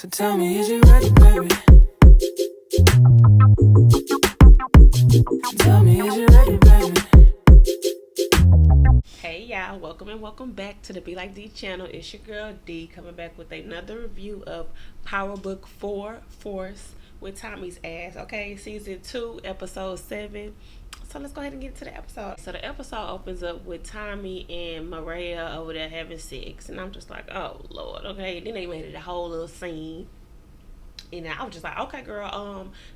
So tell me, is you ready, baby? Tell me, is you ready, baby? Hey y'all, welcome and welcome back to the Be Like D channel. It's your girl D coming back with another review of Power Book 4 Force with Tommy's Ass. Okay, season 2, episode 7. So let's go ahead and get into the episode. So the episode opens up with Tommy and Maria over there having sex, and I'm just like, oh Lord, okay. Then they made it a whole little scene. And I was just like, okay, girl,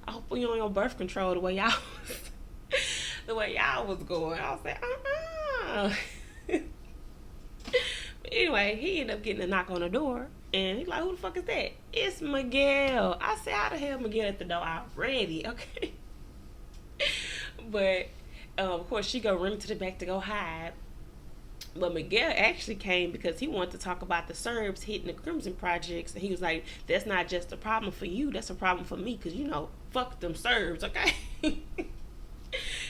I hope you on your birth control the way y'all the way y'all was going. I was like, But anyway, he ended up getting a knock on the door, and he's like, who the fuck is that? It's Miguel. I said, how the hell Miguel at the door already? Okay. But of course she go run to the back to go hide. But Miguel actually came because he wanted to talk about the Serbs hitting the Crimson Projects. And he was like, that's not just a problem for you, that's a problem for me. Because, fuck them Serbs, okay? And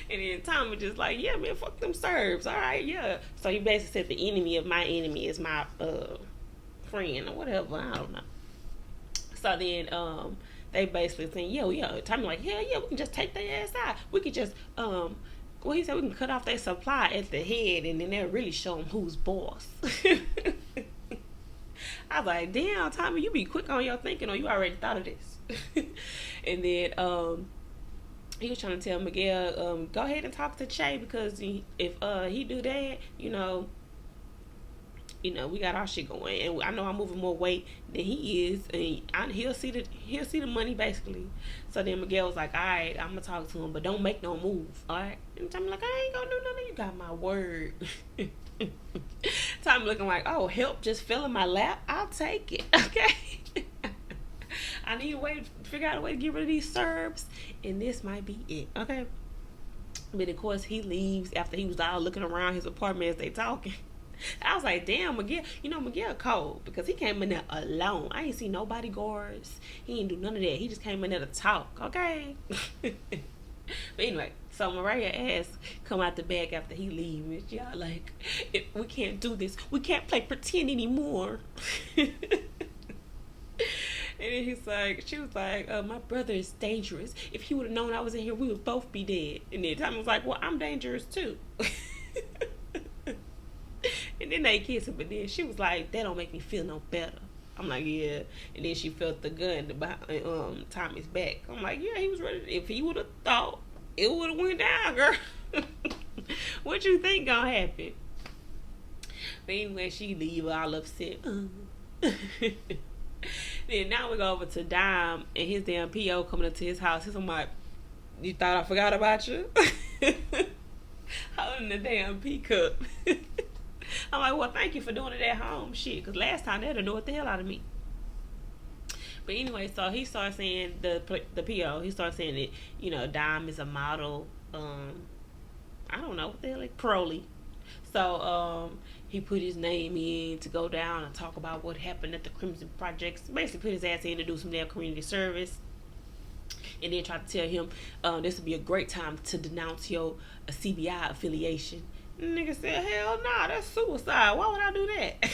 then Tommy just like, yeah, man, fuck them Serbs. All right, yeah. So he basically said the enemy of my enemy is my friend or whatever. I don't know. So then they basically saying, yo. Tommy like, hell yeah, we can just take their ass out. We could just he said we can cut off their supply at the head, and then they'll really show them who's boss. I was like, damn, Tommy, you be quick on your thinking, or you already thought of this. And then he was trying to tell Miguel, go ahead and talk to Che, because if he do that, we got our shit going, and I know I'm moving more weight than he is, and he'll see the money basically. So then Miguel was like, all right, I'm gonna talk to him, but don't make no move, all right? And I'm like, I ain't gonna do nothing. You got my word. Tommy looking like, oh, help just fell in my lap. I'll take it. Okay. I need a way to figure out a way to get rid of these Serbs, and this might be it. Okay. But of course he leaves after he was all looking around his apartment as they talking. I was like, damn, Miguel, Miguel cold, because he came in there alone. I ain't see no bodyguards. He ain't do none of that. He just came in there to talk, okay? But anyway, so Maria ass come out the bag after he leaves. Y'all like, we can't do this. We can't play pretend anymore. And then she was like, my brother is dangerous. If he would have known I was in here, we would both be dead. And then Tommy was like, well, I'm dangerous too. And then they kissed him, but then she was like, that don't make me feel no better. I'm like, yeah. And then she felt the gun behind Tommy's back. I'm like, yeah, he was ready. If he would have thought, it would have went down, girl. What you think gonna happen? But anyway, she leave all upset. Then now we go over to Dime and his damn PO coming up to his house. He's like, you thought I forgot about you? Holding the damn pea cup. I'm like, well, thank you for doing it at home, shit, because last time they'd annoyed the hell out of me. But anyway, so he started saying, the PO, he started saying that, Dime is a model, I don't know, what the hell, like, Crowley. So, he put his name in to go down and talk about what happened at the Crimson Projects. Basically put his ass in to do some damn community service. And then tried to tell him, this would be a great time to denounce your CBI affiliation. Nigga said, hell nah, that's suicide. Why would I do that?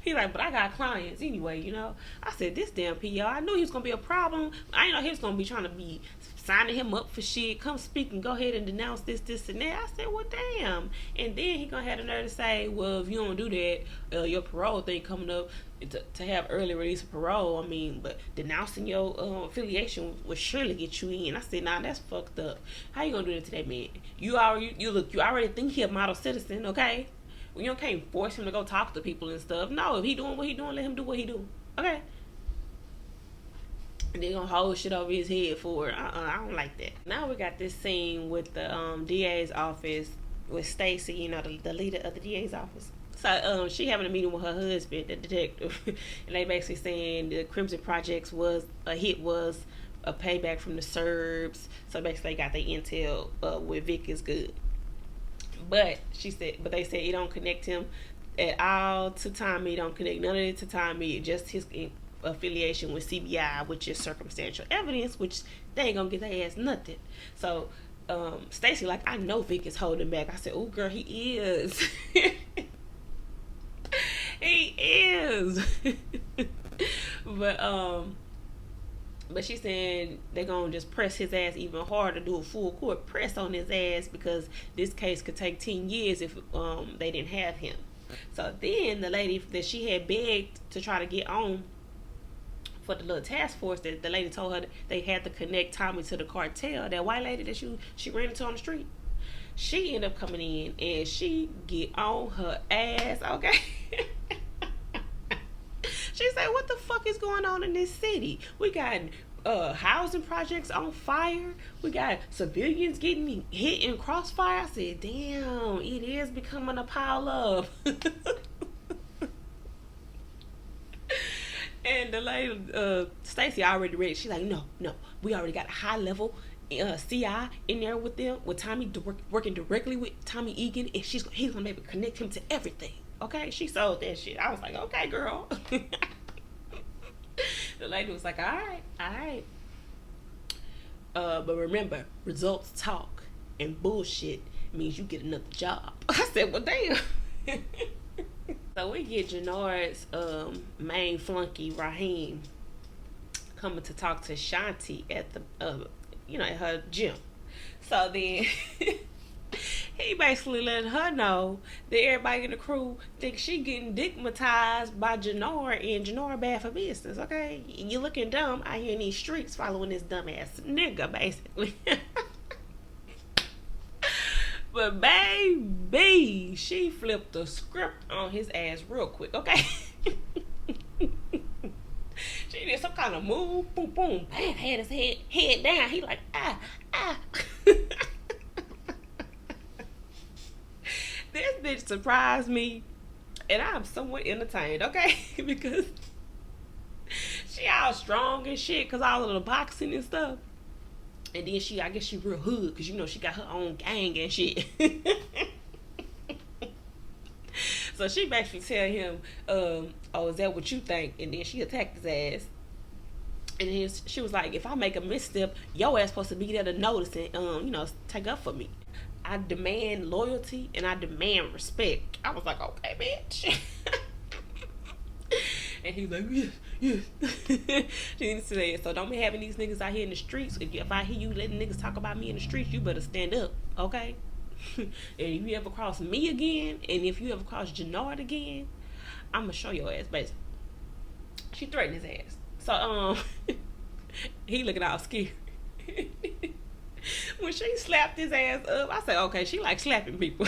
He like, but I got clients anyway, I said, this damn PO, I knew he was going to be a problem. I didn't know he was going to be trying to be signing him up for shit. Come speak and go ahead and denounce this, and that. I said, well, damn. And then he going to have the nerve to say, well, if you don't do that, your parole thing coming up, to have early release of parole, but denouncing your affiliation will surely get you in. I said, nah, that's fucked up. How you gonna do that to that man? You already think he a model citizen, okay? Well, you can't force him to go talk to people and stuff. No, if he doing what he doing, let him do what he do, okay? And they gonna hold shit over his head for it. I don't like that. Now we got this scene with the DA's office with Stacy, the leader of the DA's office. So she having a meeting with her husband, the detective, and they basically saying the Crimson Projects was a payback from the Serbs. So basically they got their intel with Vic is good. But they said it don't connect him at all to Tommy. It don't connect none of it to Tommy. Just his affiliation with CBI, which is circumstantial evidence, which they ain't gonna get their ass nothing. So Stacy like, I know Vic is holding back. I said, oh girl, he is. He is. But but she said they're gonna just press his ass even harder, do a full court press on his ass because this case could take 10 years if they didn't have him. So then the lady that she had begged to try to get on for the little task force, that the lady told her that they had to connect Tommy to the cartel, that white lady that she ran into on the street, she ended up coming in and she get on her ass, okay? She said, what the fuck is going on in this city? We got housing projects on fire. We got civilians getting hit in crossfire. I said, damn, it is becoming a pile of. And the lady, Stacy already read. She's like, no, we already got a high level CI in there with them, with Tommy working directly with Tommy Egan, and he's gonna be able to connect him to everything. Okay, she sold that shit. I was like, okay, girl. The lady was like, all right. But remember, results talk, and bullshit means you get another job. I said, well, damn. So we get Jannard's main flunky, Raheem, coming to talk to Shanti at the, at her gym. So then he basically letting her know that everybody in the crew thinks she getting digmatized by Jannard, and Jannard bad for business, okay? You looking dumb out here in these streets following this dumbass nigga, basically. But baby, she flipped the script on his ass real quick, okay? She did some kind of move, boom, boom, bam, had his head down. He like, ah. This bitch surprised me, and I'm somewhat entertained, okay? Because she all strong and shit, cause all of the boxing and stuff. And then I guess she real hood, cause she got her own gang and shit. So she basically tell him, oh, is that what you think? And then she attacked his ass. And she was like, if I make a misstep, your ass supposed to be there to notice and, take up for me. I demand loyalty and I demand respect. I was like, okay, bitch. And he was like, yes. She didn't say it. So don't be having these niggas out here in the streets. If I hear you letting niggas talk about me in the streets, you better stand up, okay? And if you ever cross me again, and if you ever cross Jannard again, I'm gonna show your ass, basically. She threatened his ass. So he looking all scared. When she slapped his ass up, I said, okay, she like slapping people.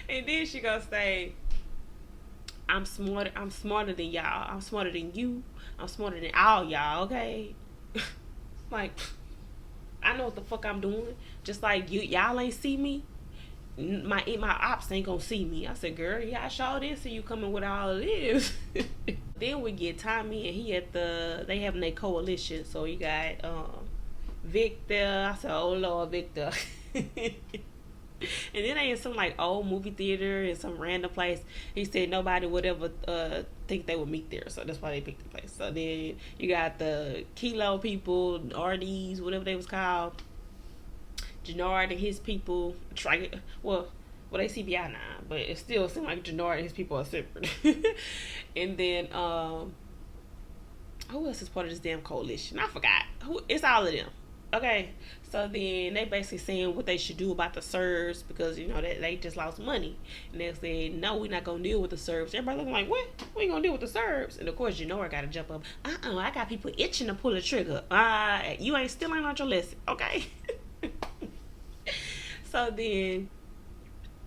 And then she gonna say, I'm smarter than y'all. I'm smarter than you. I'm smarter than all y'all, okay? Like, I know what the fuck I'm doing. Just like y'all ain't see me. My ops ain't gonna see me. I said, girl, yeah, I sure did see you coming with all of this. Then we get Tommy, and they having a coalition. So you got Victor. I said, oh Lord, Victor. And then they in some like old movie theater in some random place. He said nobody would ever think they would meet there, so that's why they picked the place. So then you got the Kilo people, RDs, whatever they was called, Jannard and his people. Well, they CBI now, but it still seems like Jannard and his people are separate. And then who else is part of this damn coalition? I forgot. It's all of them. Okay, so then they basically saying what they should do about the Serbs because they just lost money, and they said no, we're not gonna deal with the Serbs. Everybody looking like, what? We ain't gonna deal with the Serbs? And of course, Jannard got to jump up. I got people itching to pull the trigger. You still ain't on your lesson, okay? So then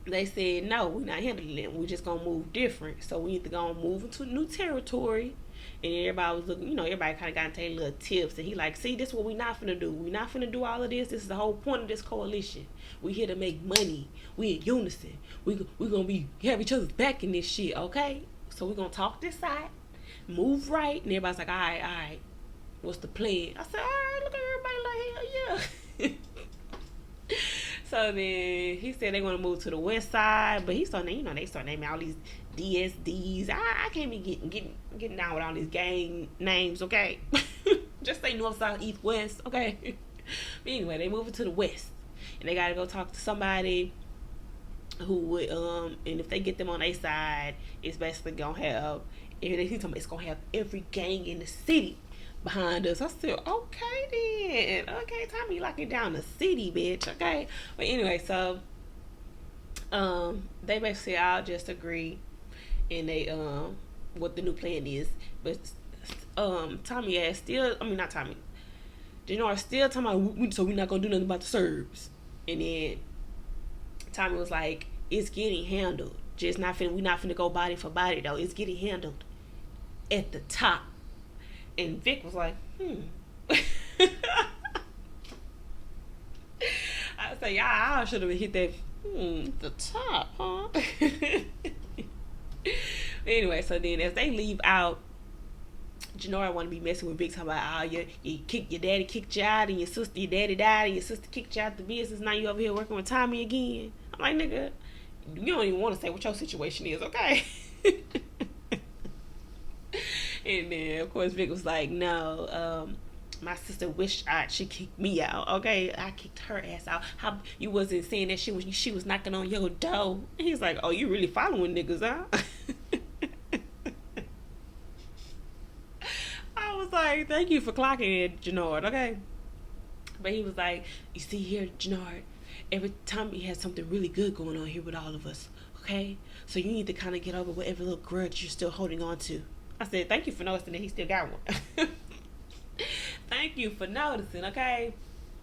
they said no, we're not handling them. We're just gonna move different. So we either gonna move into new territory. And everybody was looking, everybody kind of got into their little tips. And he like, see, this is what we not finna do. We not finna do all of this. This is the whole point of this coalition. We here to make money. We in unison. We gonna have each other's back in this shit, okay? So we gonna talk this side, move right. And everybody's like, all right. What's the plan? I said, all right, look at everybody like, hell yeah. So then he said they want to move to the west side, but he started, they start naming all these DSDs. I can't be getting down with all these gang names, okay? Just say north, south, east, west, okay? But anyway, they moving to the west, and they gotta go talk to somebody who would and if they get them on their side, it's basically gonna have it's gonna have every gang in the city behind us. I said, okay then. Okay, Tommy locking down the city, bitch. Okay. But anyway, so they basically all just agree and they what the new plan is. But Tommy asked still I mean not Tommy. Denard still talking about so we're not gonna do nothing about the Serbs. And then Tommy was like, it's getting handled. Just not finna we not finna go body for body though. It's getting handled at the top. And Vic was like, I say, yeah, I should have hit that the top, huh? Anyway, so then as they leave out, Janora want to be messing with Vic talking about, oh, your daddy kicked you out and your daddy died and your sister kicked you out the business. Now you over here working with Tommy again. I'm like, nigga, you don't even want to say what your situation is, okay? And then of course Vic was like, no, my sister wished she kicked me out. Okay, I kicked her ass out. How you wasn't saying that she was knocking on your door? And he's like, oh, you really following niggas, huh? I was like, thank you for clocking it, Jannard. Okay, but he was like, you see here, Jannard, every time he has something really good going on here with all of us. Okay, so you need to kind of get over whatever little grudge you're still holding on to. I said, thank you for noticing that he still got one. Thank you for noticing, okay?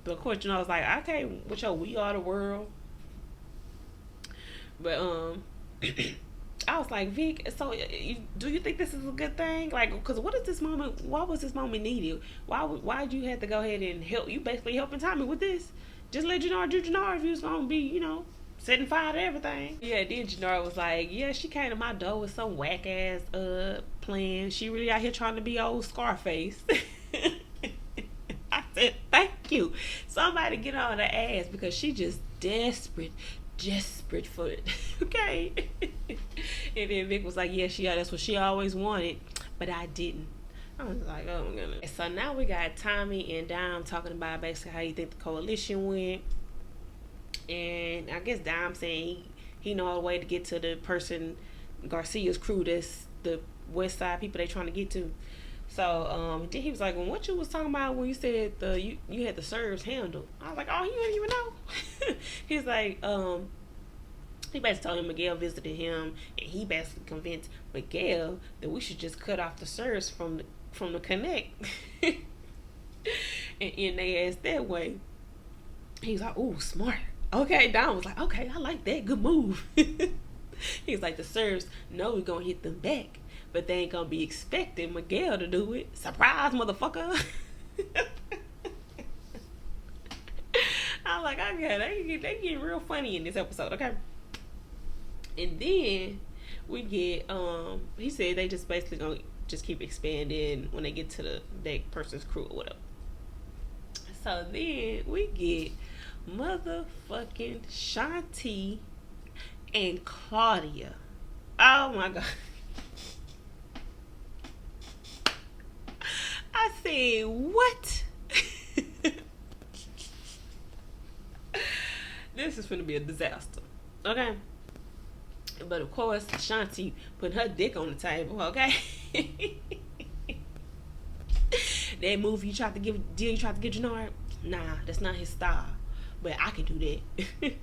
But of course, I was like, okay, with your we are the world. But I was like, Vic, so do you think this is a good thing? Like, because what is this moment? Why was this moment needed? Why did you have to go ahead and help? You basically helping Tommy with this. Just let Jannard do Jannard if you was gonna be, setting fire to everything. Yeah, then Jannard was like, yeah, she came to my door with some whack ass plan. She really out here trying to be old Scarface. I said, thank you. Somebody get on her ass because she just desperate for it. Okay. And then Vic was like, yeah, that's what she always wanted, but I didn't. I was like, oh my goodness. So now we got Tommy and Dom talking about basically how you think the coalition went. And I guess Dom saying he know a way to get to the person, Garcia's crew, that's the West Side people they trying to get to. So then he was like, well, what you was talking about when you said you had the Serbs handled? I was like, oh, you didn't even know. He's like, he basically told him Miguel visited him, and he basically convinced Miguel that we should just cut off the Serbs from the connect and end their ass that way. He was like, ooh, smart. Okay, Don was like, okay, I like that. Good move. He's like, the Serbs know we're gonna hit them back, but they ain't gonna be expecting Miguel to do it. Surprise, motherfucker. I'm like, okay, they get real funny in this episode, okay? And then we get, he said they just basically gonna just keep expanding when they get to that person's crew or whatever. So then we get motherfucking Shanti and Claudia. Oh my god. I said, what? This is gonna be a disaster. Okay. But of course, Shanti put her dick on the table, okay? That movie you tried to give Jannard, nah, that's not his style. But I can do that.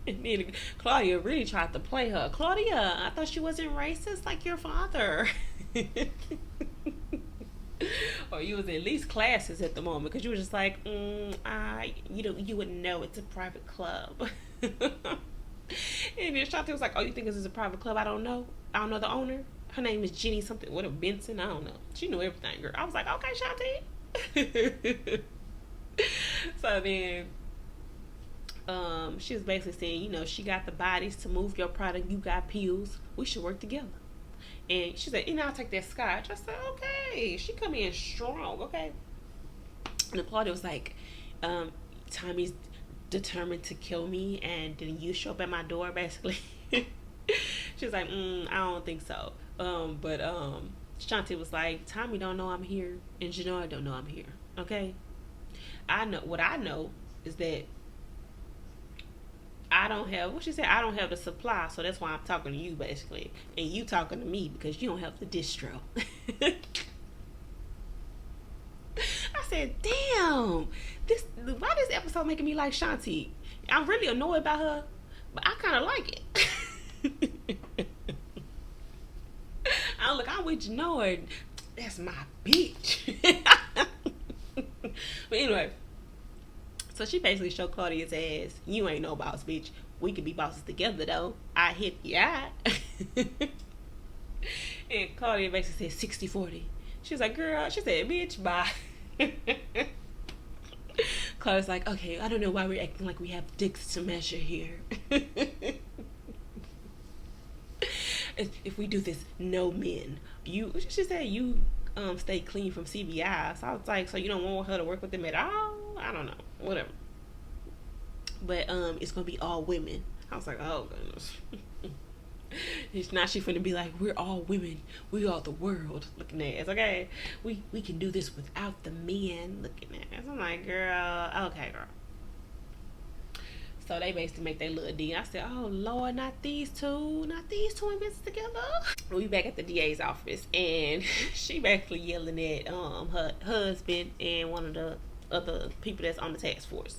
And then Claudia really tried to play her. Claudia, I thought she wasn't racist like your father. Or you was at least classes at the moment because you were just like, you wouldn't know it's a private club. And then Shanti was like, oh, you think this is a private club? I don't know the owner. Her name is Jenny something. What a Benson? I don't know. She knew everything, girl. I was like, okay, Shanti. So then she was basically saying, she got the bodies to move your product. You got pills. We should work together. And she said, I'll take that scotch. I said, okay. She come in strong, okay? And Claudia was like, Tommy's determined to kill me, and then you show up at my door, basically. She was like, I don't think so. But Shanti was like, Tommy don't know I'm here, and Janora don't know I'm here, okay? What I know is that I don't have what she said. I don't have the supply, so that's why I'm talking to you basically, and you talking to me because you don't have the distro. I said, "Damn, this why this episode making me like Shanti? I'm really annoyed by her, but I kind of like it." I'm with Janord. That's my bitch. But anyway, so she basically showed Claudia's ass. You ain't no boss, bitch. We could be bosses together though. I hit the eye. And Claudia basically said 60-40. She was like, girl, she said, bitch, bye. Claudia's like, okay, I don't know why we're acting like we have dicks to measure here. If we do this, no men. She said you stay clean from CBI. So I was like, so you don't want her to work with them at all? I don't know, whatever. But it's gonna be all women. I was like, oh goodness. Now she finna be like, we're all women. We are the world. Looking at us, okay? We can do this without the men looking at us. I'm like, girl, okay, girl. So they basically make their little D. I said, oh Lord, not these two invents together. We back at the DA's office, and she basically yelling at her husband and one of the other people that's on the task force.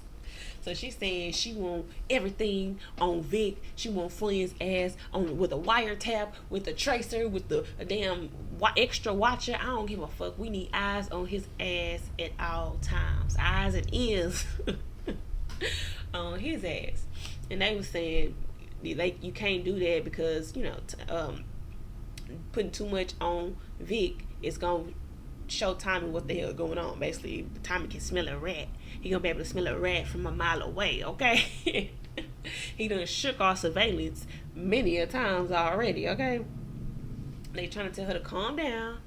So she's saying she want everything on Vic. She want Flynn's ass on with a wiretap, with a tracer, with a damn extra watcher. I don't give a fuck. We need eyes on his ass at all times. Eyes and ears on his ass. And they was saying you can't do that because putting too much on Vic is gonna show Tommy what the hell going on. Basically, Tommy can smell a rat. He gonna be able to smell a rat from a mile away. Okay, he done shook our surveillance many a times already. Okay, they trying to tell her to calm down.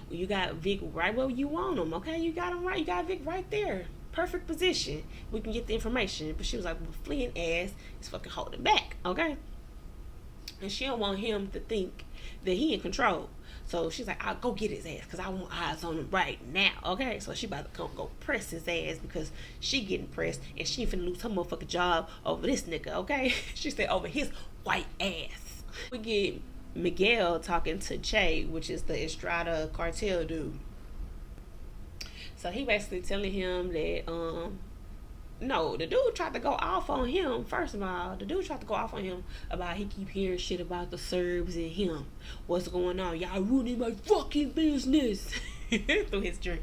Well, you got Vic right where you want him. Okay, you got him right. You got Vic right there. Perfect position. We can get the information. But she was like, well, Flynn ass is fucking holding back. Okay, and she don't want him to think that he in control. So she's like, I'll go get his ass because I want eyes on him right now. Okay, so she about to come go press his ass because she getting pressed and she finna lose her motherfucking job over this nigga. Okay, she said over his white ass. We get Miguel talking to Che, which is the Estrada cartel dude. So he basically telling him that no, the dude tried to go off on him. First of all, the dude tried to go off on him about he keep hearing shit about the Serbs and him. What's going on? Y'all ruining my fucking business through his drink.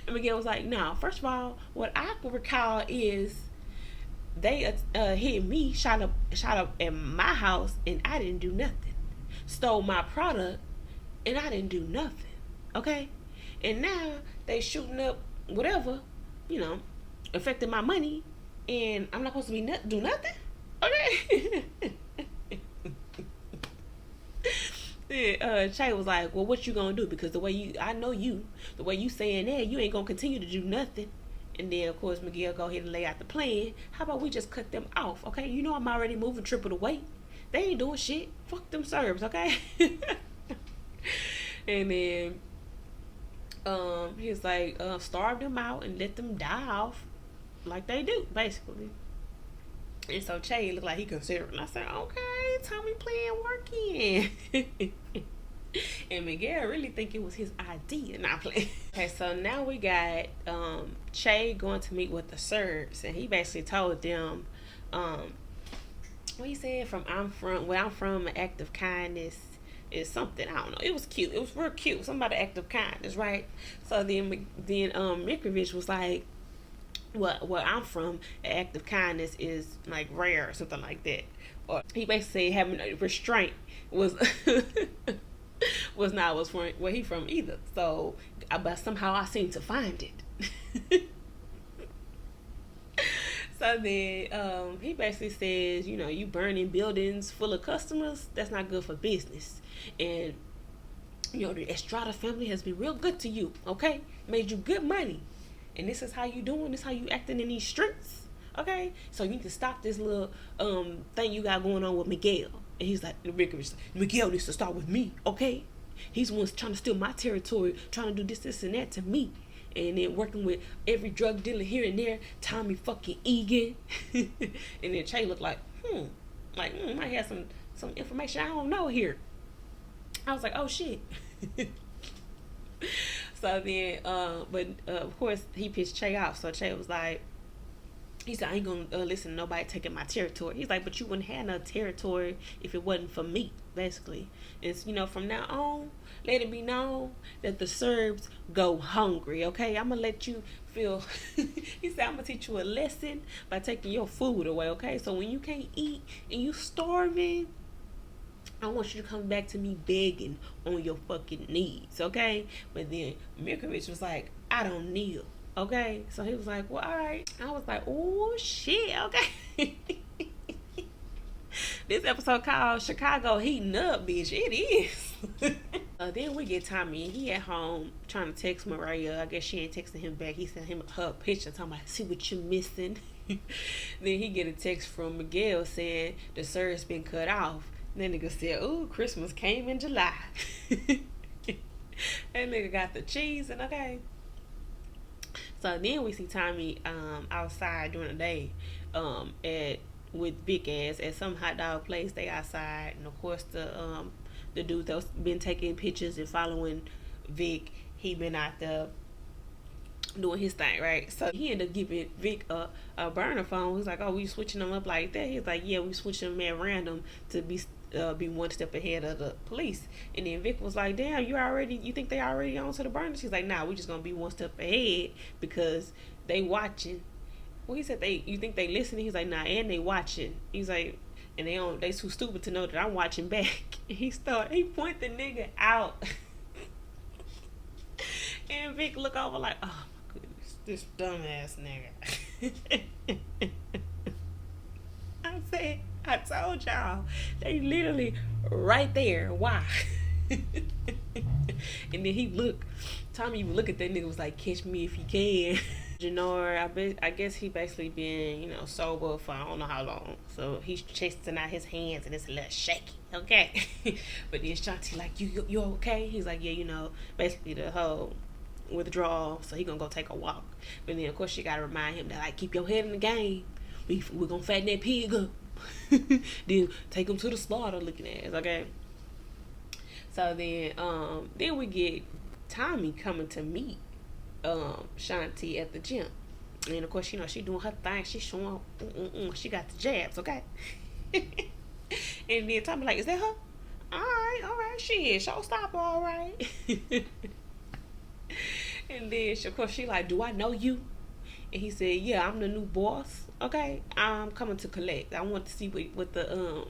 And Miguel was like, nah, first of all, what I can recall is they hit me, shot up at my house, and I didn't do nothing. Stole my product, and I didn't do nothing. Okay? And now they shooting up whatever, affecting my money, and I'm not supposed to be do nothing. Okay. Che was like, well, what you gonna do? Because the way you saying that, you ain't gonna continue to do nothing. And then of course Miguel go ahead and lay out the plan. How about we just cut them off? Okay, I'm already moving triple the weight. They ain't doing shit. Fuck them Serbs. Okay. And then he's like, starve them out and let them die off like they do, basically. And so Che looked like he considered, and I said, okay, Tommy playing working. And Miguel really think it was his idea, not playing. Okay, so now we got Che going to meet with the Serbs, and he basically told them, what he said, where I'm from, an act of kindness is something, I don't know. It was cute. It was real cute. Something about an act of kindness, right? So then Mitrovic was like, where I'm from, an act of kindness is like rare or something like that. Or he basically said having a restraint was was not where he from either. So, but somehow I seem to find it. So then he basically says, you burning buildings full of customers, that's not good for business. And the Estrada family has been real good to you, okay? Made you good money. And this is how you doing, this is how you acting in these streets. Okay? So you need to stop this little thing you got going on with Miguel. And he's like, Miguel needs to start with me, okay? He's the one trying to steal my territory, trying to do this and that to me. and then working with every drug dealer here and there, Tommy fucking Egan. And then Che looked like, might have some information I don't know here. I was like, oh shit. So then, but of course he pissed Che off. So Che was like, he said, I ain't gonna listen to nobody taking my territory. He's like, but you wouldn't have no territory if it wasn't for me, basically. It's, from now on, let it be known that the Serbs go hungry, okay? I'm gonna let you feel, he said, I'm gonna teach you a lesson by taking your food away, okay? So when you can't eat and you starving, I want you to come back to me begging on your fucking knees, okay? But then Mirkovic was like, I don't kneel. Okay, so he was like, well, all right. I was like, oh shit, okay. This episode called Chicago Heating Up, bitch. It is. Then we get Tommy, and he at home trying to text Maria. I guess she ain't texting him back. He sent him her picture talking about, see what you're missing. Then he get a text from Miguel saying the service been cut off. And then nigga said, ooh, Christmas came in July. That nigga got the cheese, and okay. So then we see Tommy outside during the day with Vic ass at some hot dog place. They outside, and of course the dude that's been taking pictures and following Vic, he been out there doing his thing, right? So he ended up giving Vic a burner phone. He's like, oh, we switching them up like that? He's like, yeah, we switching them at random to be one step ahead of the police. And then Vic was like, damn, you think they already on to the burner? She's like, nah, we just gonna be one step ahead because they watching. Well, he said you think they listening? He's like, nah, and they watching. He's like, and they too stupid to know that I'm watching back. He point the nigga out. And Vic look over like, oh my goodness, this dumbass nigga. I said, I told y'all, they literally right there. Why? And then Tommy even look at that nigga, was like, catch me if you can. Janor, I guess he basically been, sober for I don't know how long. So he's chasing out his hands and it's a little shaky, okay? But then Shanti like, you okay? He's like, yeah, basically the whole withdrawal. So he gonna go take a walk. But then of course she gotta remind him that like, keep your head in the game. We're gonna fatten that pig up. Then take him to the slaughter looking ass, okay? So then we get Tommy coming to meet Shanti at the gym. And of course, she doing her thing. She showing she got the jabs, okay? And then Tommy like, is that her? Alright, she is. Showstopper, alright. And then of course she like, do I know you? And he said, yeah, I'm the new boss. Okay, I'm coming to collect. I want to see what the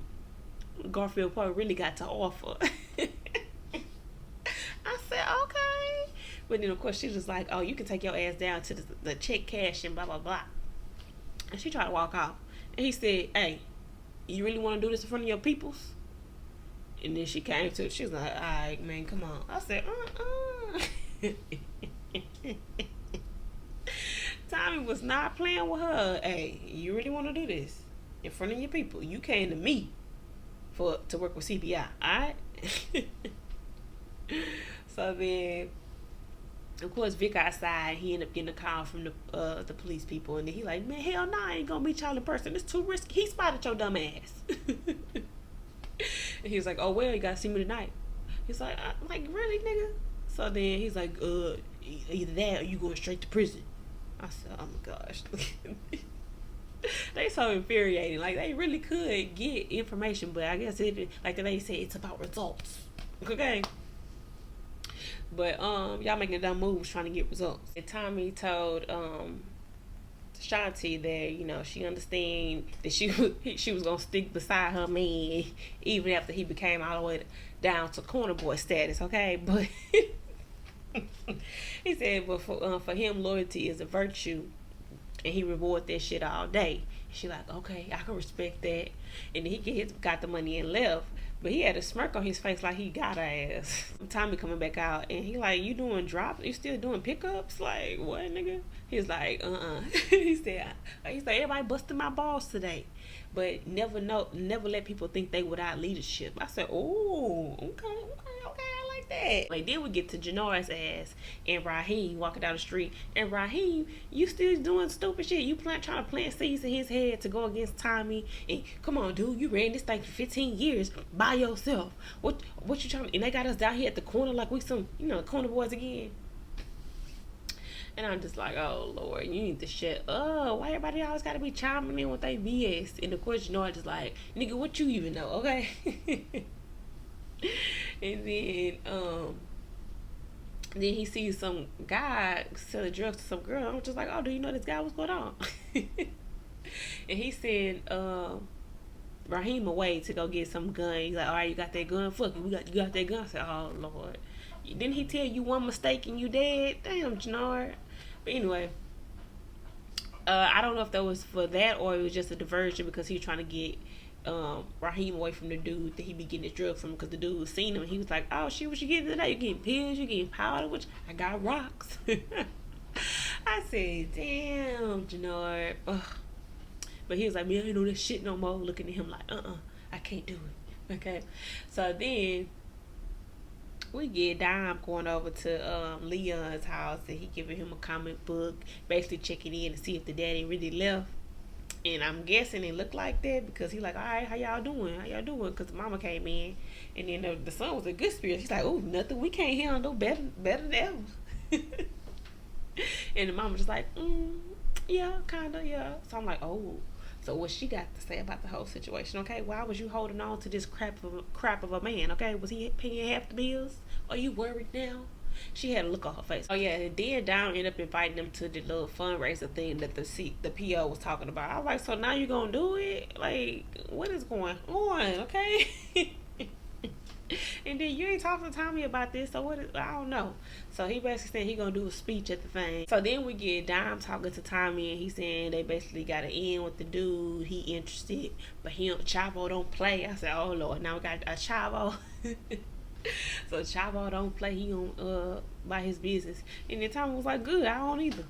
Garfield Park really got to offer. I said, okay. But then, of course, she was like, oh, you can take your ass down to the check cash and blah, blah, blah. And she tried to walk off. And he said, hey, you really want to do this in front of your peoples? And then she came to it. She was like, all right, man, come on. I said, Tommy was not playing with her. Hey, you really want to do this in front of your people? You came to me to work with CBI, alright? So then, of course, Vic outside. He ended up getting a call from the police people, and then he like, man, hell no, I ain't gonna meet y'all in person. It's too risky. He spotted your dumb ass. And he was like, oh well, you gotta see me tonight. He's like, really, nigga? So then he's like, either that or you going straight to prison. I said, oh my gosh. They so infuriating. Like, they really could get information, but I guess like they say, it's about results. Okay? But y'all making dumb moves trying to get results. And Tommy told Shanti that, she understand that she was gonna stick beside her man even after he became all the way down to corner boy status, okay? But he said, but for him, loyalty is a virtue, and he reward that shit all day. She like, okay, I can respect that. And then he got the money and left, but he had a smirk on his face like he got her ass. Tommy coming back out, and he like, you doing drops? You still doing pickups? Like, what, nigga? He's like, He said, everybody busted my balls today, but never let people think they without leadership. I said, oh, okay, I like that? Like, then we get to Janora's ass and Raheem walking down the street. And Raheem, you still doing stupid shit. You trying to plant seeds in his head to go against Tommy. And come on, dude, you ran this thing for 15 years by yourself. What you trying to... And they got us down here at the corner like we some, corner boys again. And I'm just like, oh, Lord, you need to shut up. Why everybody always got to be chiming in with their BS? And of course, I just like, nigga, what you even know, okay? And then he sees some guy selling drugs to some girl. I'm just like, oh, do you know this guy? What's going on? And he sent Raheem away to go get some gun. He's like, all right, you got that gun? Fuck it, you got that gun? I said, oh, Lord. Didn't he tell you one mistake and you dead? Damn, Janard. But anyway, I don't know if that was for that or it was just a diversion because he was trying to get Raheem away from the dude that he be getting his drugs from, because the dude was seen him and he was like, oh shit, what you getting today? You getting pills, you getting powder, which I got rocks. I said, damn, Janard. Ugh. But he was like, man, I ain't know that shit no more. Looking at him like, I can't do it. Okay. So then we get Dime going over to Leon's house and he giving him a comic book, basically checking in to see if the daddy really left. And I'm guessing it looked like that because he like, all right, how y'all doing? Because the mama came in, and then the son was a good spirit. He's like, oh, nothing we can't handle better than ever. And the mama just like, yeah, kind of, yeah. So I'm like, oh, so what she got to say about the whole situation? Okay, why was you holding on to this crap of a man? Okay, was he paying half the bills? Are you worried now? She had a look on her face. Oh yeah, and then Down ended up inviting them to the little fundraiser thing that the PO was talking about. I was like, so now you gonna do it? Like, what is going on? Okay. And then you ain't talking to Tommy about this, so I don't know. So he basically said he gonna do a speech at the thing. So then we get Dime talking to Tommy, and he saying they basically got to end with the dude. He interested, but Chavo don't play. I said, oh Lord, now we got a Chavo. So Chavo don't play. He don't buy his business. And then Tommy was like, good, I don't either.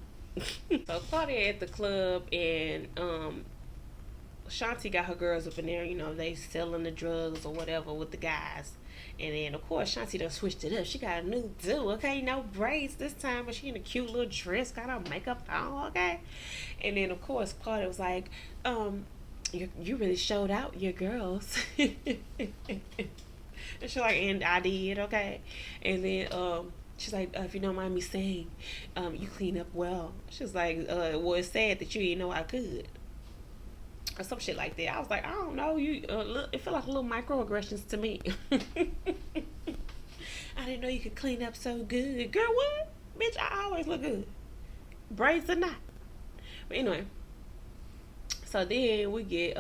So Claudia at the club, and Shanti got her girls up in there. They selling the drugs or whatever with the guys. And then, of course, Shanti done switched it up. She got a new do, okay? No braids this time, but she in a cute little dress, got her makeup on, okay? And then, of course, Claudia was like, you really showed out your girls. And she's like, and I did, okay? And then, she's like, if you don't mind me saying, you clean up well. She's like, well, it's sad that you didn't know I could. Or some shit like that. I was like, I don't know. It felt like little microaggressions to me. I didn't know you could clean up so good. Girl, what? Bitch, I always look good. Braids or not. But anyway. So then we get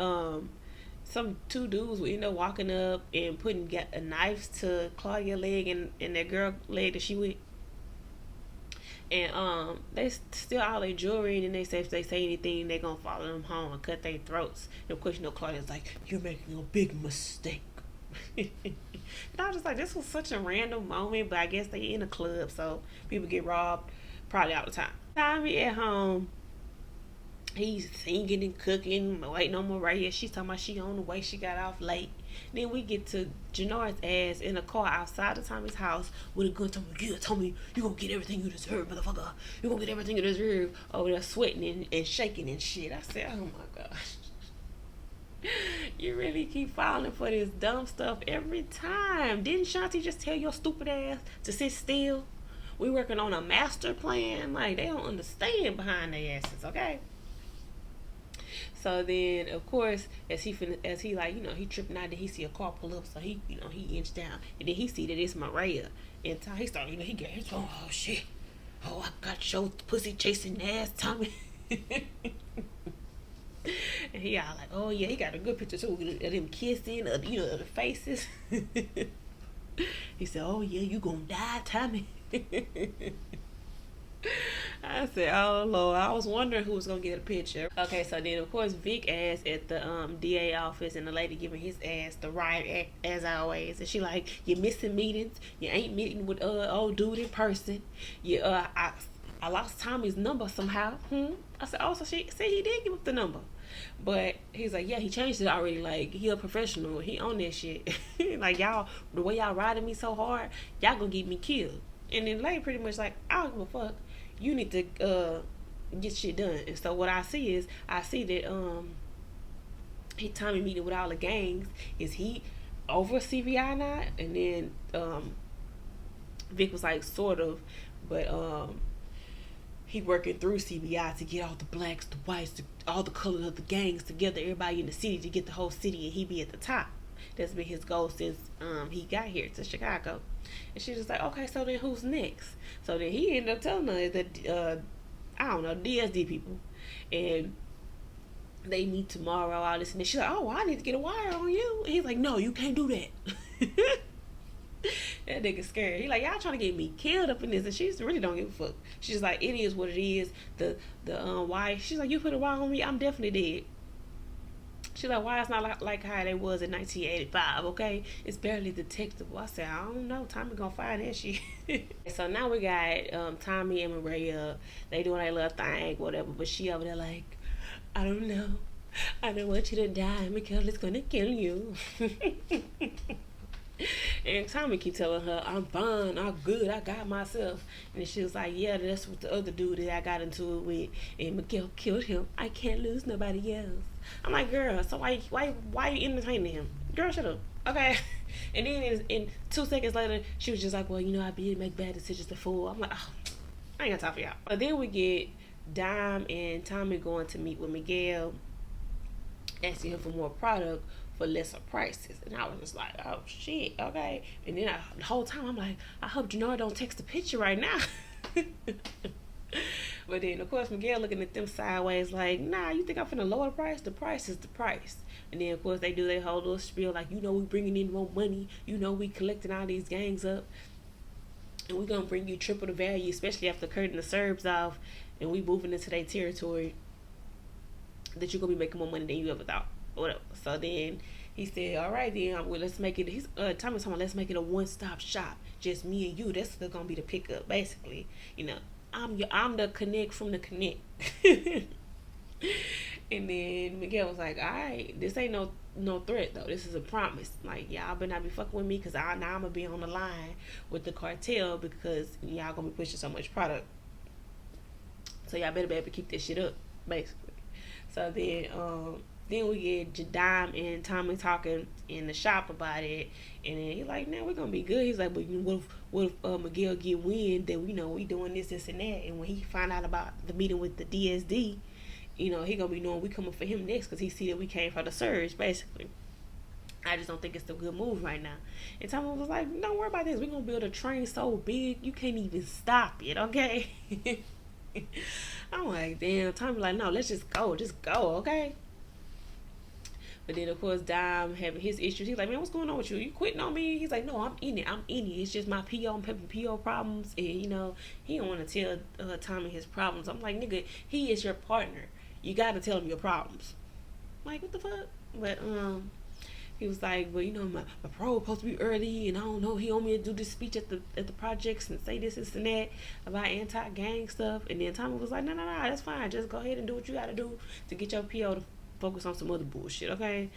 some two dudes we end up walking up and putting knives to Claudia's leg and that girl leg that she with. And they steal all their jewelry, and then they say if they say anything, they gonna follow them home and cut their throats. And of course, Claudia's like, you're making a big mistake. And I was just like, this was such a random moment, but I guess they in a club, so people get robbed probably all the time. Tommy at home, he's singing and cooking, waiting on Maria. She's talking about she on the way, she got off late. Then we get to Janard's ass in a car outside of Tommy's house with a gun. Tommy, you gonna get everything you deserve, motherfucker. You gonna get everything you deserve. Over there sweating and shaking and shit. I said, oh my gosh. You really keep falling for this dumb stuff every time. Didn't Shanti just tell your stupid ass to sit still? We working on a master plan. Like, they don't understand behind their asses, okay? So then, of course, as he like, he tripping out, then he see a car pull up, so he inched down, and then he see that it's Maria, and he started, he get his phone, oh shit, oh, I got your pussy chasing ass, Tommy. And he all like, oh yeah, he got a good picture too of them kissing, the faces. He said, oh yeah, you gonna die, Tommy. I said, oh Lord, I was wondering who was gonna get a picture. Okay, so then of course Vic asked at the DA office, and the lady giving his ass the riot act as always, and she like, you missing meetings, you ain't meeting with old dude in person, I lost Tommy's number somehow. I said, oh, so she said he did give up the number. But he's like, yeah, he changed it already. Like, he a professional. He on that shit. Like, y'all, the way y'all riding me so hard, y'all gonna get me killed. And then Lay pretty much like, I don't give a fuck. You need to get shit done. And so what I see is, I see that he Tommy meeting with all the gangs. Is he over CVI now? And then Vic was like, sort of, but he working through CBI to get all the blacks, the whites, all the colors of the gangs together, everybody in the city to get the whole city, and he be at the top. That's been his goal since he got here to Chicago. And she's just like, okay, so then who's next? So then he ended up telling her that I don't know, DSD people, and they meet tomorrow, all this and that. She's like, oh, well, I need to get a wire on you. And he's like, no, you can't do that. That nigga scared. He like, y'all trying to get me killed up in this, and she really don't give a fuck. She's like, it is what it is. The why? She's like, you put a wire on me, I'm definitely dead. She's like, why it's not like how they was in 1985, okay? It's barely detectable. I said, I don't know. Tommy gonna find that shit. So now we got Tommy and Maria. They doing their little thing, whatever. But she over there like, I don't know. I don't want you to die. Mikhail is gonna kill you. And Tommy keep telling her, I'm fine, I'm good, I got myself. And she was like, yeah, that's what the other dude that I got into it with, and Miguel killed him. I can't lose nobody else. I'm like, girl, so why you entertaining him? Girl, shut up. Okay. And then in 2 seconds later, she was just like, well, you know, I be make bad decisions before. I'm like, oh, I ain't got time for y'all. But then we get Dime and Tommy going to meet with Miguel, asking him for more product for lesser prices. And I was just like, oh shit, okay. And then the whole time I'm like, I hope Janora don't text the picture right now. But then of course Miguel looking at them sideways like, nah, you think I'm finna lower the price? The price is the price. And then of course they do their whole little spiel like, you know, we bringing in more money, you know, we collecting all these gangs up, and we gonna bring you triple the value, especially after cutting the Serbs off and we moving into their territory, that you're gonna be making more money than you ever thought. Whatever. So then he said, all right then, well, let's make it, he's Tommy's talking, let's make it a one-stop shop, just me and you. That's still gonna be the pickup, basically. You know, I'm the connect from the connect. And then Miguel was like, all right, this ain't no threat though, this is a promise. Like, y'all better not be fucking with me, because now I'm gonna be on the line with the cartel, because y'all gonna be pushing so much product, so y'all better be able to keep this shit up, basically. So then we get Dime and Tommy talking in the shop about it, and then he's like, "Nah, we're gonna be good." He's like, "But what if Miguel get wind that we doing this, and that?" And when he find out about the meeting with the DSD, you know, he gonna be knowing we coming for him next, because he see that we came for the surge, basically. I just don't think it's the good move right now. And Tommy was like, "Don't worry about this. We're gonna build a train so big you can't even stop it, okay?" I'm like, damn. Tommy like, "No, let's just go, okay?" But then of course Dime having his issues. He's like, man, what's going on with you? You quitting on me? He's like, no, I'm in it. It's just my PO and PO problems, and you know, he don't want to tell Tommy his problems. I'm like, nigga, he is your partner. You gotta tell him your problems. I'm like, what the fuck? But he was like, well, you know, my pro was supposed to be early, and I don't know, he want me to do this speech at the projects and say this and that about anti-gang stuff. And then Tommy was like, no, that's fine. Just go ahead and do what you gotta do to get your PO to focus on some other bullshit, okay?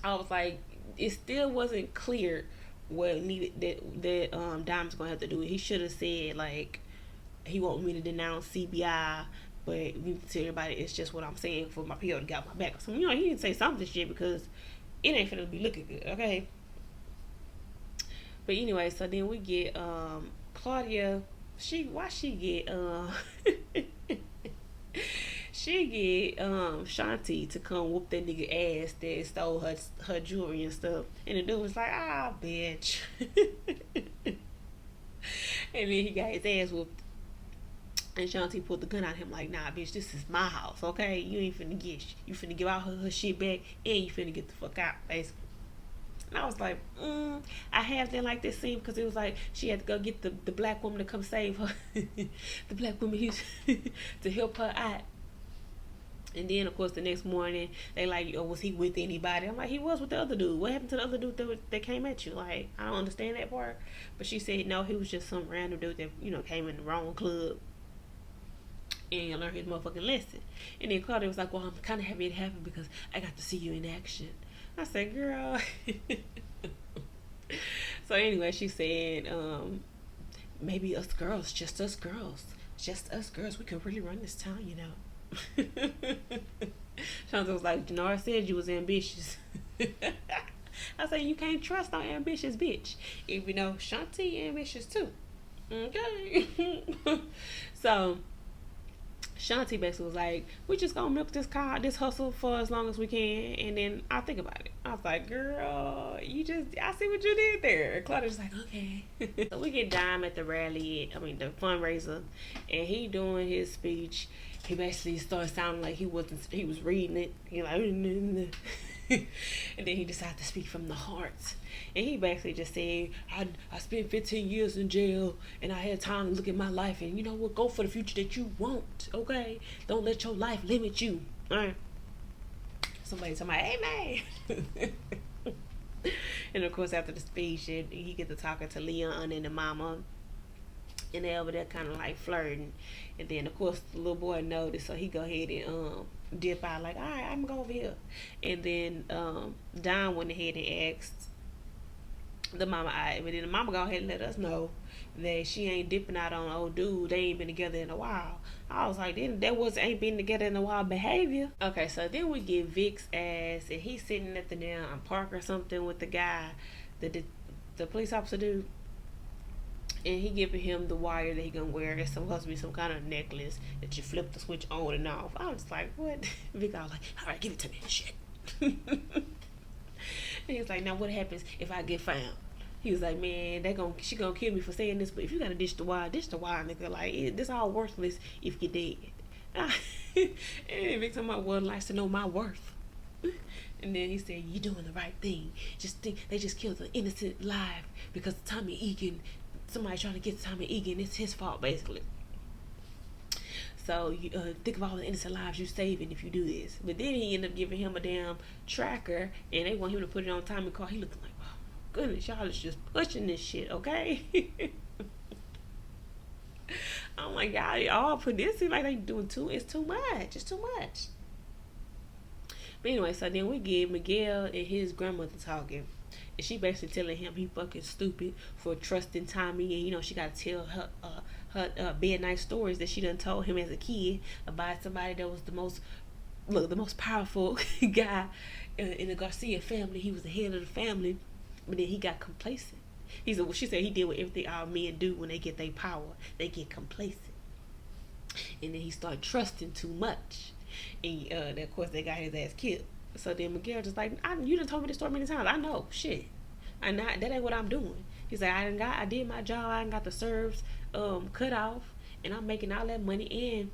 I was like, it still wasn't clear what needed that Diamond's gonna have to do. He should have said like, he want me to denounce CBI, but we need to tell everybody it's just what I'm saying for my PO to get my back. So, you know, he didn't say something shit, because it ain't finna be looking good, okay? But anyway, so then we get Claudia. Why she get she get Shanti to come whoop that nigga ass that stole her jewelry and stuff. And the dude was like, ah, bitch. And then he got his ass whooped. And Shanti pulled the gun out of him like, nah, bitch, this is my house, okay? You ain't finna you finna give out her shit back, and you finna get the fuck out, basically. And I was like, I half didn't like this scene, because it was like she had to go get the black woman to come save her. The black woman to help her out. And then, of course, the next morning, they like, oh, was he with anybody? I'm like, he was with the other dude. What happened to the other dude that came at you? Like, I don't understand that part. But she said, no, he was just some random dude that, you know, came in the wrong club. and learn his motherfucking lesson. And then Claudia was like, well, I'm kind of happy it happened because I got to see you in action. I said, girl. So anyway, she said, maybe us girls, just us girls, we can really run this town, you know. Shanta was like, I said you was ambitious. I said, you can't trust no ambitious bitch. Even though Shanti ambitious too. Okay. So Shanti basically was like, we just gonna milk this hustle for as long as we can, and then I'll think about it. I was like, girl, I see what you did there. And Claudia's like, okay. So we get Dime at the the fundraiser, and he doing his speech. He basically started sounding like he was reading it. He like, and then he decided to speak from the heart. And he basically just said, I spent 15 years in jail and I had time to look at my life, and you know what, go for the future that you want, okay? Don't let your life limit you. Alright. Somebody, amen. And of course after the speech, he get to talking to Leon and the mama, and they over there kind of like flirting. And then of course the little boy noticed, so he go ahead and dip out like, all right, I'm gonna go over here. And then Don went ahead and asked the mama, but then the mama go ahead and let us know that she ain't dipping out on old dude. They ain't been together in a while. I was like, then that ain't been together in a while behavior. Okay, so then we get Vic's ass, and he's sitting at the damn park or something with the guy, the police officer dude. And he giving him the wire that he gonna wear. It's supposed to be some kind of necklace that you flip the switch on and off. I was like, what? Vic, I was like, all right, give it to me. Shit. And he was like, now what happens if I get found? He was like, man, she gonna kill me for saying this, but if you gotta ditch the wire, nigga. Like, this all worthless if you're dead. And Vic talking about, well, likes to know my worth. And then he said, you're doing the right thing. Just think they just killed an innocent life because Tommy Egan, somebody trying to get Tommy Egan, it's his fault basically. So you think of all the innocent lives you saving if you do this. But then he ended up giving him a damn tracker, and they want him to put it on Tommy's car. He looking like, oh goodness, y'all is just pushing this shit, okay? I'm like, y'all all put this seems like they doing it's too much. It's too much. But anyway, so then we get Miguel and his grandmother talking. And she basically telling him he fucking stupid for trusting Tommy, and you know she gotta tell her bad night stories that she done told him as a kid about somebody that was the most powerful guy in the Garcia family. He was the head of the family, but then he got complacent. She said he did what everything all men do when they get their power. They get complacent, and then he started trusting too much, and of course they got his ass killed. So then Miguel just like, you done told me this story many times. I know, shit. That ain't what I'm doing. He's like, I did my job. I got the serves cut off, and I'm making all that money.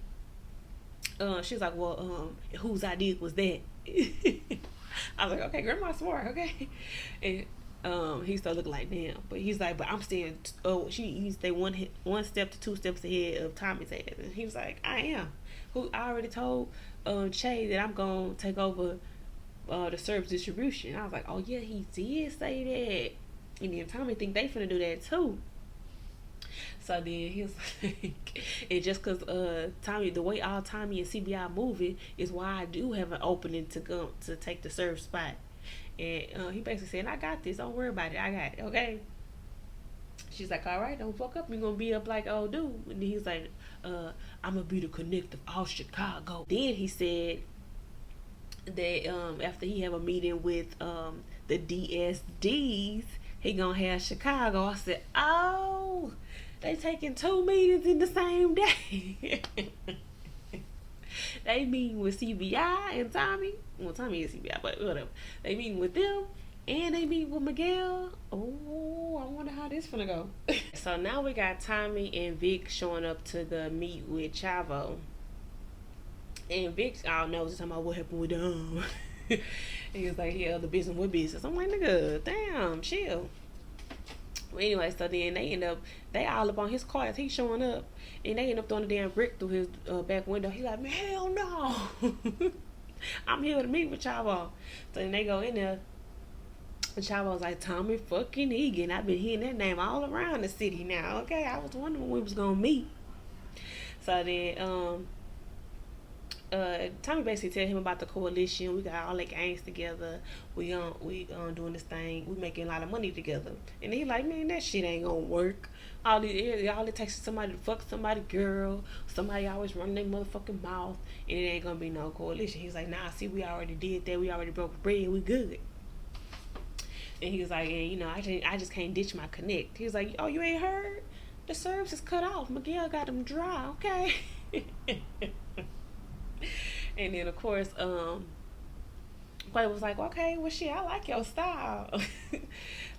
And she's like, well, whose idea was that? I was like, okay, grandma smart, okay. And he started looking like, damn. But he's like, but I'm staying. He stay one step to 2 steps ahead of Tommy's ass. And he was like, I am. I already told Che that I'm gonna take over the service distribution. I was like, oh yeah, he did say that. And then Tommy think they finna do that too. So then he was like, and just cause Tommy, the way all Tommy and CBI moving is why I do have an opening to go to take the serve spot. And he basically said, I got this, don't worry about it, I got it, okay? She's like, all right, don't fuck up, you're gonna be up like old dude. And then he's like, I'm gonna be the connect of all Chicago. Then he said that after he have a meeting with the DSDs, he gonna have Chicago. I said, oh, they taking 2 meetings in the same day. They meeting with CBI and Tommy. Well, Tommy is CBI, but whatever. They meeting with them, and they meet with Miguel. Oh, I wonder how this finna go. So now we got Tommy and Vic showing up to the meet with Chavo. And Vic, I don't know, was talking about what happened with them. He was like, yeah, the business, what business? I'm like, nigga, damn, chill. Well, anyway, so then they all up on his car as he's showing up, and they end up throwing a damn brick through his back window. He's like, man, hell no. I'm here to meet with Chavo. So then they go in there, and Chavo's like, Tommy fucking Egan. I've been hearing that name all around the city now. Okay, I was wondering when we was gonna meet. So then Tommy basically tell him about the coalition. We got all like gangs together. We doing this thing. We making a lot of money together. And he like, man, that shit ain't gonna work. All it takes is somebody to fuck somebody girl. Somebody always running their motherfucking mouth, and it ain't gonna be no coalition. He's like, nah, see, we already did that. We already broke bread. We good. And he was like, and I just can't ditch my connect. He was like, oh, you ain't heard? The service is cut off. Miguel got them dry. Okay. And then of course, Quay was like, okay, well shit, I like your style.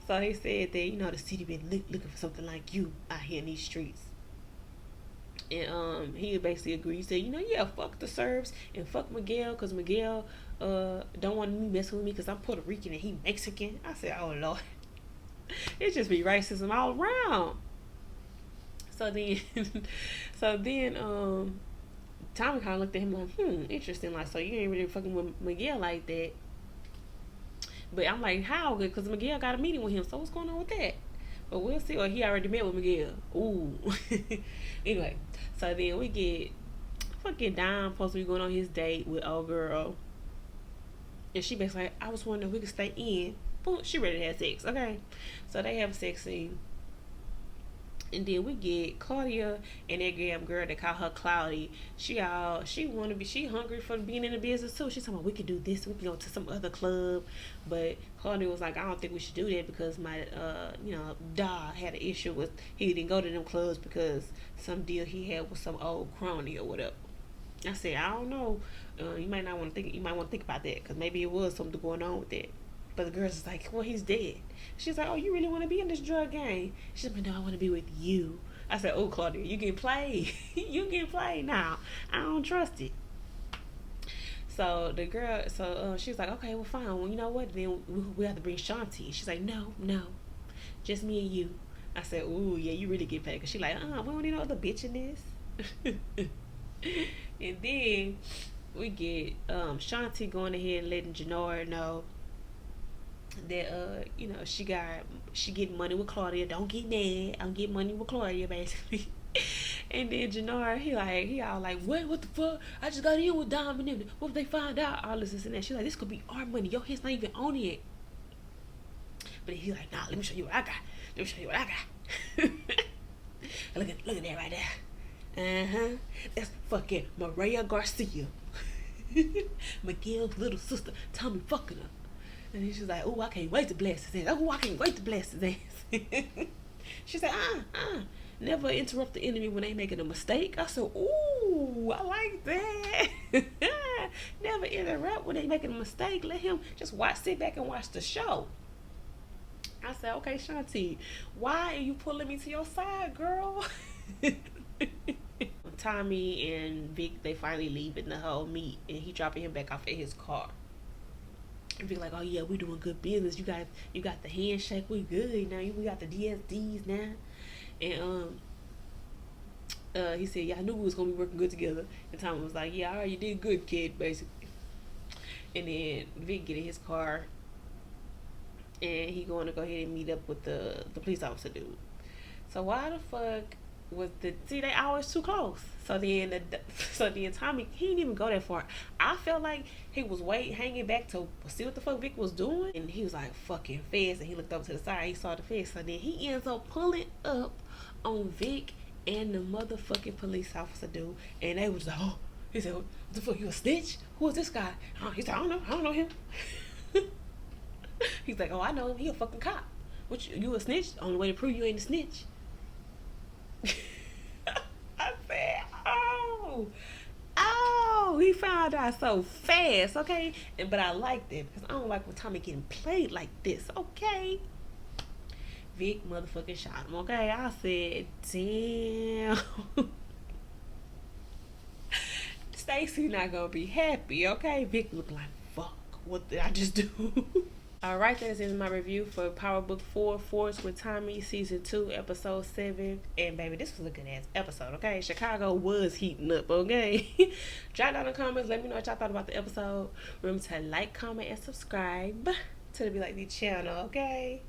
So he said that, the city been looking for something like you out here in these streets. And he basically agreed. He said, yeah, fuck the Serbs and fuck Miguel, because Miguel don't want me messing with me because I'm Puerto Rican and he Mexican. I said, oh Lord. It just be racism all around. So then Tommy kind of looked at him like, interesting. Like, so you ain't really fucking with Miguel like that. But I'm like, how? Because Miguel got a meeting with him. So what's going on with that? But we'll see. Or he already met with Miguel. Ooh. Anyway, so then we get fucking Dom supposed to be going on his date with old girl. And she basically like, I was wondering if we could stay in. Boom, she ready to have sex. Okay. So they have a sex scene. And then we get Claudia and that damn girl that call her Cloudy. She hungry for being in the business too. She's talking about we could do this, we could go to some other club. But Claudia was like, I don't think we should do that because my Da had an issue with he didn't go to them clubs because some deal he had with some old crony or whatever. I said, I don't know. You might want to think about that because maybe it was something going on with that. But the girl's like, well, he's dead. She's like, oh, you really want to be in this drug gang? She's like, no, I want to be with you. I said, oh, Claudia, you can play. You can play now. I don't trust it. So the girl, she's like, okay, well, fine. Well, you know what? Then we have to bring Shanti. She's like, no, just me and you. I said, ooh, yeah, you really get paid. Because she's like, we don't need no other bitch in this. And then we get Shanti going ahead and letting Janora know that she getting money with Claudia. Don't get mad. I'm getting money with Claudia basically. And then Janora, he all like, what the fuck? I just got in with Dom and them. What if they find out? All this and that. She's like, this could be our money. Your head's not even on it. But he's like, nah, let me show you what I got. look at that right there. That's fucking Maria Garcia. Miguel's little sister. Tommy fucking her. And then she's like, oh, I can't wait to blast his ass. Oh, I can't wait to blast his ass. She said, never interrupt the enemy when they making a mistake. I said, ooh, I like that. Never interrupt when they making a mistake. Let him just sit back and watch the show. I said, okay, Shanti, why are you pulling me to your side, girl? Tommy and Vic, they finally leaving the whole meet, and he dropping him back off at his car. And be like, oh yeah, we doing good business. You got the handshake. We good now. We got the DSDs now. And he said, yeah, I knew we was gonna be working good together. And Tommy was like, yeah, all right, you did good, kid, basically. And then Vic get in his car, and he going to go ahead and meet up with the police officer dude. So why the fuck was they always too close? So then Tommy, he didn't even go that far. I felt like he was hanging back to see what the fuck Vic was doing, and he was like fucking fast, and he looked over to the side, he saw the fence, so then he ends up pulling up on Vic and the motherfucking police officer dude, and they was like, oh, he said, what the fuck, you a snitch? Who is this guy? He said, I don't know him. He's like, oh, I know him, he a fucking cop. What, you a snitch? Only way to prove you ain't a snitch. I said, oh, he found out so fast, okay? But I liked it because I don't like when Tommy getting played like this, okay? Vic motherfucking shot him, okay? I said, damn. Stacy not gonna be happy, okay? Vic look like, fuck, what did I just do? Alright, that is my review for Power Book 4, Force with Tommy, Season 2, Episode 7. And baby, this was a good ass episode, okay? Chicago was heating up, okay? Drop down in the comments, let me know what y'all thought about the episode. Remember to like, comment, and subscribe to the Be Like Dee channel, okay?